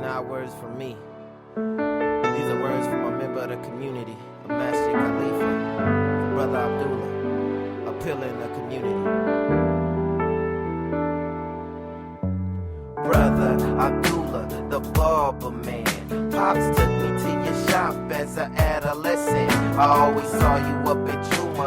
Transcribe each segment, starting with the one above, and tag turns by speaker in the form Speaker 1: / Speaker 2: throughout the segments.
Speaker 1: not words from me. These are words from a member of the community, a Master Khalifa, Brother Abdullah, a pillar in the community. Brother Abdullah, the barber man. Pops took me to your shop as an adolescent. I always saw you up at Juma,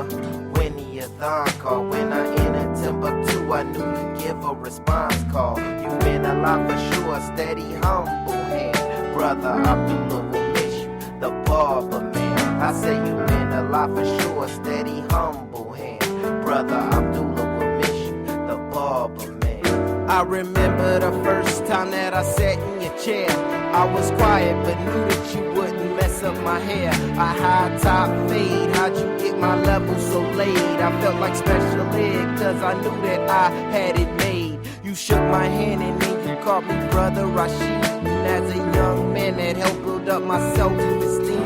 Speaker 1: Winnie a thon call. When I entered Timbuktu, I knew you'd give a response call. You meant a lot for sure, steady, humble hand. Brother Abdullah will miss you, the barber man. I say you meant a lot for sure, steady, humble hand. Brother Abdullah will miss you, the barber man. I remember the first time that I sat in your chair. I was quiet but knew that you wouldn't mess up my hair. A high top fade, how'd you get my level so laid? I felt like special ed cause I knew that I had it made. You shook my hand and then you called me Brother Rashid. And as a young man that helped build up my self-esteem.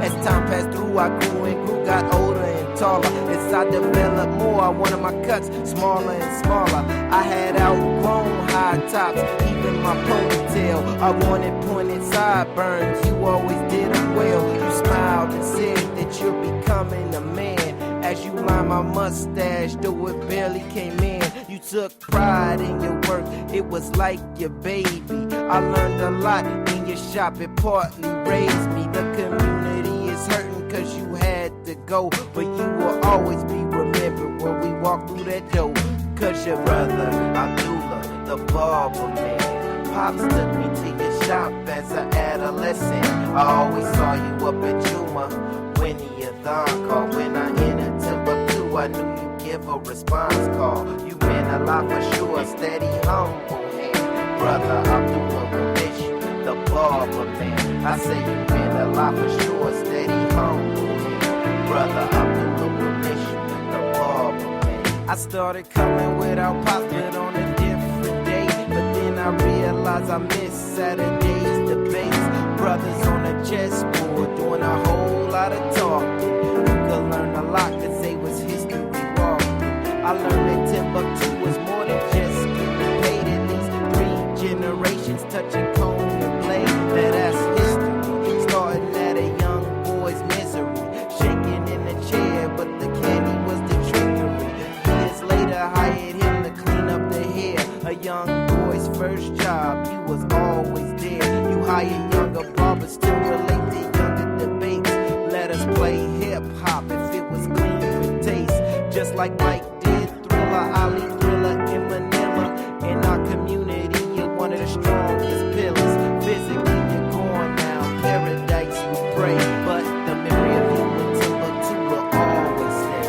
Speaker 1: As time passed through, I grew and grew, got older and taller. As I developed more, I wanted my cuts smaller and smaller. I had outgrown high tops, even my ponytail. I wanted pointed sideburns, you always did them well. You smiled and said that you're becoming a man. As you lined my mustache, though it barely came in. You took pride in your work, it was like your baby. I learned a lot in your shop, it partly raised me. The community is hurting cause you had to go, but you will always be remembered when we walk through that door. Cause your brother Abdullah, the barber man. Pops took me to your shop as an adolescent. I always saw you up at Juma, Winnie a thon call. When I entered Timbuktu, I knew you'd give a response call. You meant a lot for sure, steady, humble hand. Brother Abdullah will miss you, the barber man. I say you meant a lot for sure, steady, humble hand. Brother Abdullah will miss you, the barber man. I started coming without Pops, but on a different day. But then I realized I missed Saturday's debates. Brothers on the chessboard doing a whole lot of talking. You could learn a lot cause they was history walking. I learned that Timbuktu was more than just getting paid. At least 3 generations touching comb and blade. That's history, starting at a young boy's misery. Shaking in the chair, but the candy was the trickery. Years later, hired him to clean up the hair. A young boy's first job, you was always there. You hired younger barbers to relate to younger debates. Let us play hip-hop if it was clean with taste. Just like Mike did, Thriller, Ali Thriller in Manila. In our community, you're one of the strongest pillars. Physically, you're gone now, paradise we pray. But the memory of you in Timbuktu will always stay.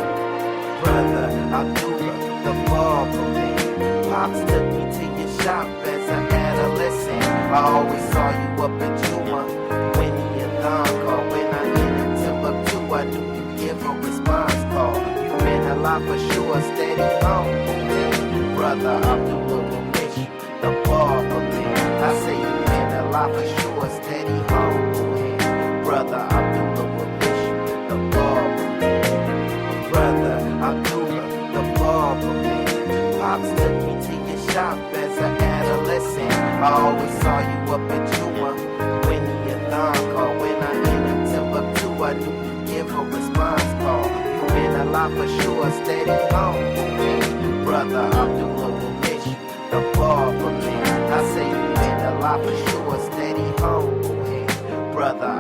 Speaker 1: Brother Abdullah, the barber man. Pops took me to your shop as an adolescent. I always saw you up at Juma, Winnie a thon call. When I entered Timbuktu, I knew you'd give a response call. You meant a lot for sure, steady, humble man. Brother Abdullah will miss you, the barber man. I say you meant a lot for sure, steady, humble man. Brother Abdullah will miss you, the barber man. Brother Abdullah, the barber man. Pops took me to your shop as an adolescent. I always saw you up at Juma, Winnie a thon call. When I entered Timbuktu, I knew you'd give a response call. You meant a lot for sure, steady, humble man. Brother Abdullah will miss you, the barber man. I say you meant a lot for sure, steady, humble man. Brother